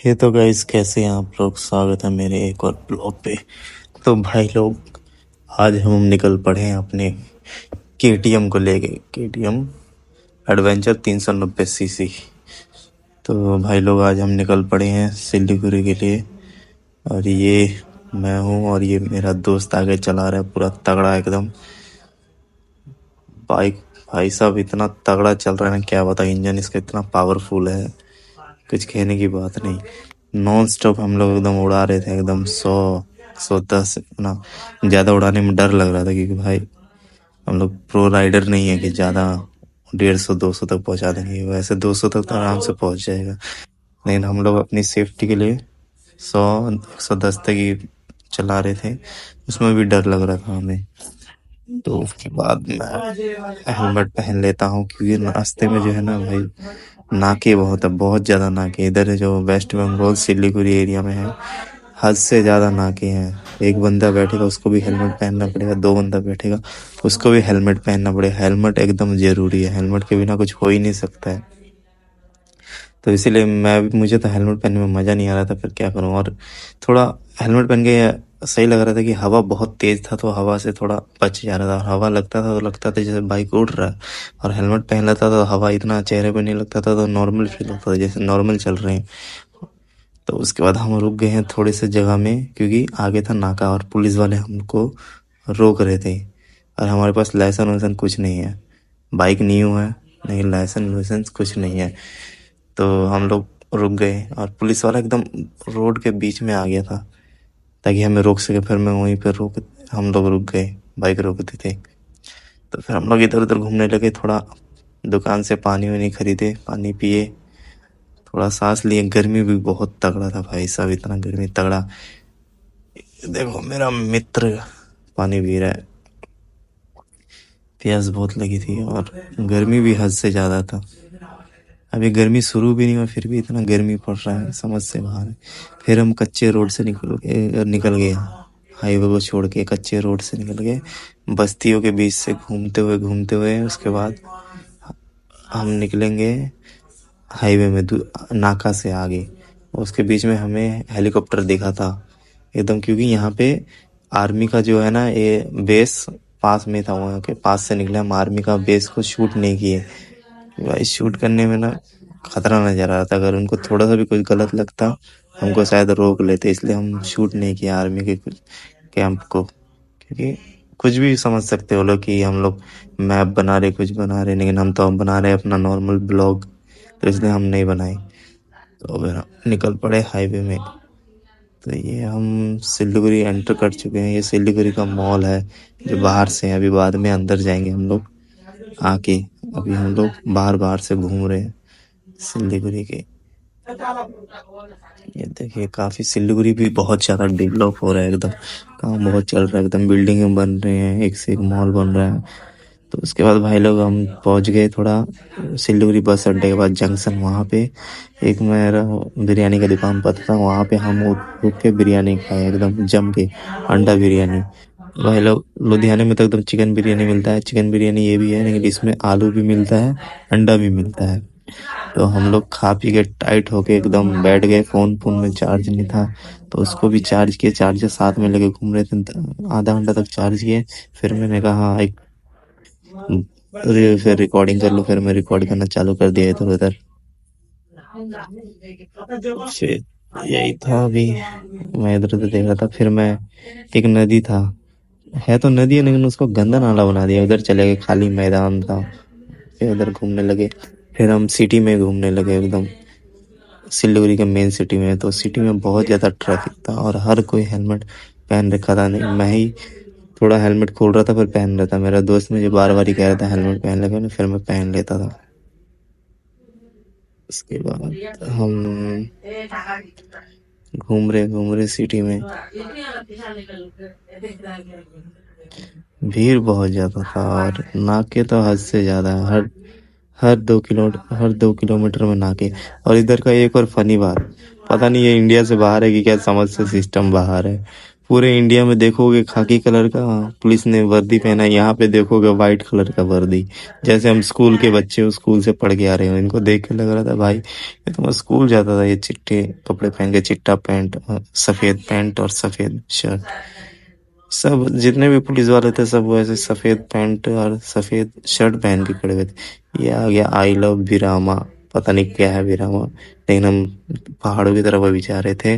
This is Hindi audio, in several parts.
ये तो गाइस कैसे हैं आप लोग। स्वागत है मेरे एक और ब्लॉग पे। तो भाई लोग, आज हम निकल पड़े हैं अपने केटीएम को लेके। KTM adventure 390 CC. तो भाई लोग, आज हम निकल पड़े हैं सिलीगुड़ी के लिए। और ये मैं हूँ और ये मेरा दोस्त आगे चला रहा है पूरा तगड़ा एकदम बाइक। भाई साहब इतना तगड़ा चल रहा है ना, क्या बता। इंजन इसका इतना पावरफुल है, कुछ कहने की बात नहीं। नॉन स्टॉप हम लोग एकदम उड़ा रहे थे, एकदम 100 110 ना। ज़्यादा उड़ाने में डर लग रहा था क्योंकि भाई हम लोग प्रो राइडर नहीं है कि ज़्यादा 150 200 तक पहुंचा देंगे। वैसे 200 तक तो आराम से पहुंच जाएगा, लेकिन हम लोग अपनी सेफ्टी के लिए 100 110 तक ही चला रहे थे। उसमें भी डर लग रहा था हमें। तो उसके बाद मैं हेलमेट पहन लेता हूँ क्योंकि रास्ते में जो है ना भाई, नाके बहुत है, बहुत ज़्यादा नाके। इधर जो वेस्ट बंगाल सिलीगुड़ी एरिया में है, हद से ज़्यादा नाके हैं। एक बंदा बैठेगा उसको भी हेलमेट पहनना पड़ेगा, दो बंदा बैठेगा उसको भी हेलमेट पहनना पड़ेगा। हेलमेट एकदम ज़रूरी है, हेलमेट के बिना कुछ हो ही नहीं सकता है। तो इसीलिए मुझे तो हेलमेट पहनने में मज़ा नहीं आ रहा था, फिर क्या करूँ। और थोड़ा हेलमेट पहन के सही लग रहा था कि हवा बहुत तेज़ था, तो हवा से थोड़ा बच जा रहा था। हवा लगता था तो लगता था जैसे बाइक उड़ रहा है, और हेलमेट पहन लेता तो हवा इतना चेहरे पे नहीं लगता था, तो नॉर्मल फील होता था जैसे नॉर्मल चल रहे हैं। तो उसके बाद हम रुक गए हैं थोड़ी सी जगह में, क्योंकि आगे था नाका और पुलिस वाले हमको रोक रहे थे। और हमारे पास लाइसेंस वाइसेंस कुछ नहीं है, बाइक न्यू है, नहीं लाइसेंस वाइसेंस कुछ नहीं है। तो हम लोग रुक गए और पुलिस वाला एकदम रोड के बीच में आ गया था ताकि हमें रोक सके। फिर मैं वहीं पर हम लोग रुक गए, बाइक रोकते थे। तो फिर हम लोग इधर उधर घूमने लगे, थोड़ा दुकान से पानी वानी खरीदे, पानी पिए, थोड़ा सांस लिए। गर्मी भी बहुत तगड़ा था भाई साहब, इतना गर्मी तगड़ा। देखो मेरा मित्र पानी पी रहा है, प्यास बहुत लगी थी और गर्मी भी हद से ज़्यादा था। अभी गर्मी शुरू भी नहीं हुआ फिर भी इतना गर्मी पड़ रहा है, समझ से बाहर है। फिर हम कच्चे रोड से निकल गए, हाईवे को छोड़ के कच्चे रोड से निकल गए, बस्तियों के बीच से घूमते हुए उसके बाद हम निकलेंगे हाईवे में नाका से आगे। उसके बीच में हमें हेलीकॉप्टर दिखा था एकदम, क्योंकि यहाँ पे आर्मी का जो है ना ये बेस पास में था। वहाँ के पास से निकले हम, आर्मी का बेस को शूट नहीं किए भाई। शूट करने में ना खतरा नजर आ रहा था, अगर उनको थोड़ा सा भी कुछ गलत लगता हमको शायद रोक लेते, इसलिए हम शूट नहीं किया आर्मी के कुछ कैंप को। क्योंकि कुछ भी समझ सकते हो लोग कि हम लोग मैप बना रहे, कुछ बना रहे, लेकिन हम तो अब बना रहे अपना नॉर्मल ब्लॉग, तो इसलिए हम नहीं बनाए। तो फिर हम निकल पड़े हाईवे में। तो ये हम सिलीगुड़ी एंटर कर चुके हैं। ये सिलीगुड़ी का मॉल है जो बाहर से है, अभी बाद में अंदर जाएंगे हम लोग आके। अभी हम लोग बाहर बाहर से घूम रहे हैं सिलीगुड़ी के। ये देखिए, काफी सिलीगुड़ी भी बहुत ज्यादा डेवलप हो रहा है एकदम, काम बहुत चल रहा है एकदम, बिल्डिंग बन रहे हैं, एक से एक मॉल बन रहा है। तो उसके बाद भाई लोग हम पहुंच गए थोड़ा सिलीगुड़ी बस अड्डे के बाद जंक्शन। वहाँ पे एक मेरा बिरयानी का दुकान पता था, वहाँ पे हम रुक के बिरयानी खाए एकदम जम के, अंडा बिरयानी। भाई लोग, लुधियाने में तो एकदम चिकन बिरयानी मिलता है, चिकन बिरयानी ये भी है, लेकिन इसमें आलू भी मिलता है, अंडा भी मिलता है। तो हम लोग खा पी के टाइट होके एकदम बैठ गए। फोन में चार्ज नहीं था, तो उसको भी चार्ज किए, चार्जर साथ में लेके घूम रहे थे। आधा घंटा तक चार्ज किए, फिर मैंने कहा हाँ एक फिर रिकॉर्डिंग कर लो। फिर मैं रिकॉर्ड करना चालू कर दिया इधर उधर। फिर यही था, अभी मैं इधर उधर देख रहा था। फिर मैं एक नदी था, है तो नदी है लेकिन उसको गंदा नाला बना दिया, उधर चले गए, खाली मैदान था, फिर उधर घूमने लगे। फिर हम सिटी में घूमने लगे एकदम, सिलीगुड़ी के मेन सिटी में। तो सिटी में बहुत ज़्यादा ट्रैफिक था और हर कोई हेलमेट पहन रखा था, नहीं मैं ही थोड़ा हेलमेट खोल रहा था फिर पहन रहा था। मेरा दोस्त मुझे बार बार ही कह रहा था हेलमेट पहन ले, फिर मैं पहन लेता था। उसके बाद हम घूम रहे सिटी में। भीड़ बहुत ज्यादा था और नाके तो हद से ज्यादा है, हर 2 किलोमीटर में नाके। और इधर का एक और फनी बात, पता नहीं ये इंडिया से बाहर है कि क्या, समझ से सिस्टम बाहर है। पूरे इंडिया में देखोगे खाकी कलर का पुलिस ने वर्दी पहना है, यहाँ पे देखोगे वाइट कलर का वर्दी। जैसे हम स्कूल के बच्चे हो, स्कूल से पढ़ के आ रहे हो, इनको देख के लग रहा था भाई ये तो मैं स्कूल जाता था, ये चिट्टे कपड़े पहन के, चिट्टा पैंट, सफेद पैंट और सफेद शर्ट। सब जितने भी पुलिस वाले थे सब वैसे सफेद पैंट और सफेद शर्ट पहन के खड़े हुए थे। ये आ गया आई लव बिरामा, पता नहीं क्या है बिरामा, लेकिन हम पहाड़ों की तरफ अभी जा रहे थे।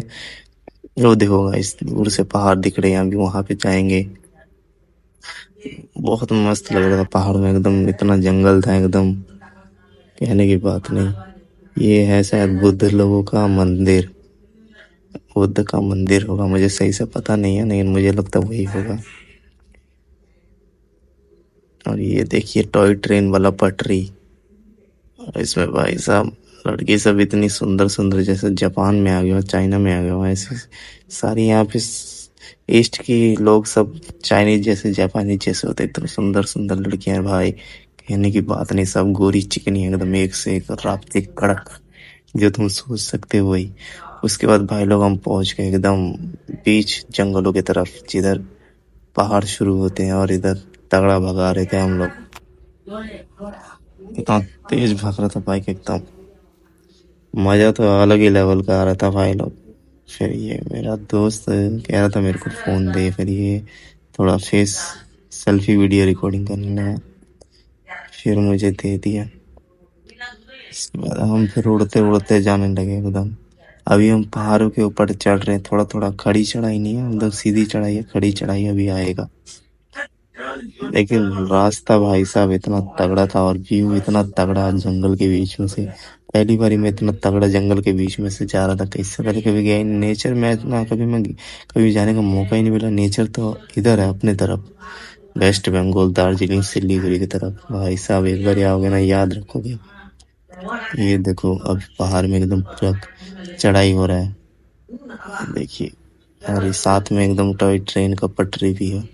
वो देखो गाइस, दूर से पहाड़ दिख रहे हैं, अभी वहां पे जाएंगे। बहुत मस्त लग रहा था पहाड़ में, एकदम इतना जंगल था एकदम, कहने की बात नहीं। ये है शायद बुद्ध लोगों का मंदिर, बुद्ध का मंदिर होगा, मुझे सही से पता नहीं है, लेकिन मुझे लगता वही होगा। और ये देखिए टॉय ट्रेन वाला पटरी, और इसमें भाई साहब लड़की सब इतनी सुंदर सुंदर, जैसे जापान में आ गया, चाइना में आ गया ऐसे सारी यहाँ पे ईस्ट की लोग सब चाइनीज जैसे जापानीज जैसे होते, इतने सुंदर सुंदर लड़कियां हैं भाई, कहने की बात नहीं। सब गोरी चिकनी एकदम, एक से एक राप्ती कड़क, जो तुम सोच सकते हो वही। उसके बाद भाई लोग हम पहुंच गए एकदम बीच जंगलों की तरफ, जिधर पहाड़ शुरू होते हैं, और इधर तगड़ा भगा रहे थे हम लोग। इतना तेज भाग रहा था बाइक एकदम, मजा तो अलग ही लेवल का आ रहा था भाई लोग। फिर ये मेरा दोस्त कह रहा था मेरे को फोन दे, फिर ये थोड़ा फेस सेल्फी वीडियो रिकॉर्डिंग करने लगा, फिर मुझे दे दिया। इसके बाद हम फिर उड़ते उड़ते जाने लगे एकदम। अभी हम पहाड़ों के ऊपर चढ़ रहे हैं, थोड़ा थोड़ा, खड़ी चढ़ाई नहीं है, मतलब सीधी चढ़ाई है, खड़ी चढ़ाई अभी आएगा। लेकिन रास्ता भाई साहब इतना तगड़ा था, और व्यू इतना तगड़ा जंगल के बीच में से। पहली बारी मैं इतना तगड़ा जंगल के बीच में से जा रहा था, इससे पहले कभी गया ही नहीं। नेचर में इतना कभी जाने का मौका ही नहीं मिला। नेचर तो इधर है अपने तरफ, वेस्ट बंगाल, दार्जिलिंग, सिलीगुड़ी की तरफ। भाई साहब एक बार आओगे ना याद रखोगे। ये देखो अब पहाड़ में एकदम पूरा चढ़ाई हो रहा है, देखिए। और ये साथ में एकदम टॉय ट्रेन का पटरी भी है।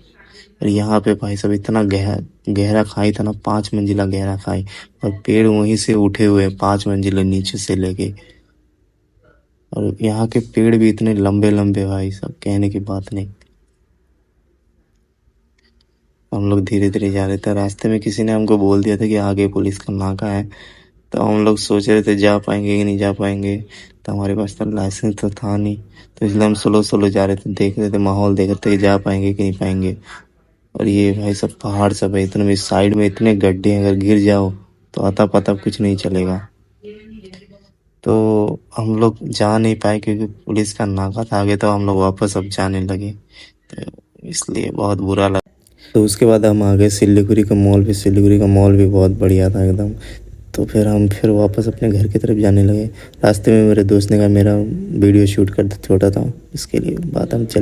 और यहाँ पे भाई साहब इतना गहरा गहरा खाई था ना, 5 मंजिला गहरा खाई, और पेड़ वहीं से उठे हुए हैं 5 मंजिले नीचे से लेके। और यहाँ के पेड़ भी इतने लंबे लंबे भाई साहब, कहने की बात नहीं। हम लोग धीरे धीरे जा रहे थे, रास्ते में किसी ने हमको बोल दिया था कि आगे पुलिस का नाका है। तो हम लोग सोच रहे थे जा पाएंगे कि नहीं जा पाएंगे, तो हमारे पास तो लाइसेंस तो था नहीं, तो इसलिए हम स्लो स्लो जा रहे थे, देख रहे थे माहौल, देख रहे थे कि जा पाएंगे कि नहीं पाएंगे। और ये भाई सब पहाड़ सब है, इतने में साइड में इतने गड्ढे हैं, अगर गिर जाओ तो आता पता कुछ नहीं चलेगा। तो हम लोग जा नहीं पाए क्योंकि पुलिस का नाका था आगे, तो हम लोग वापस अब जाने लगे, तो इसलिए बहुत बुरा लगा। तो उसके बाद हम आ गए सिलीगुड़ी का मॉल भी, सिलीगुड़ी का मॉल भी बहुत बढ़िया था एकदम। तो फिर हम फिर वापस अपने घर की तरफ जाने लगे। रास्ते में मेरे दोस्त ने कहा मेरा वीडियो शूट कर दे, छोटा था, इसके लिए बात हम चले।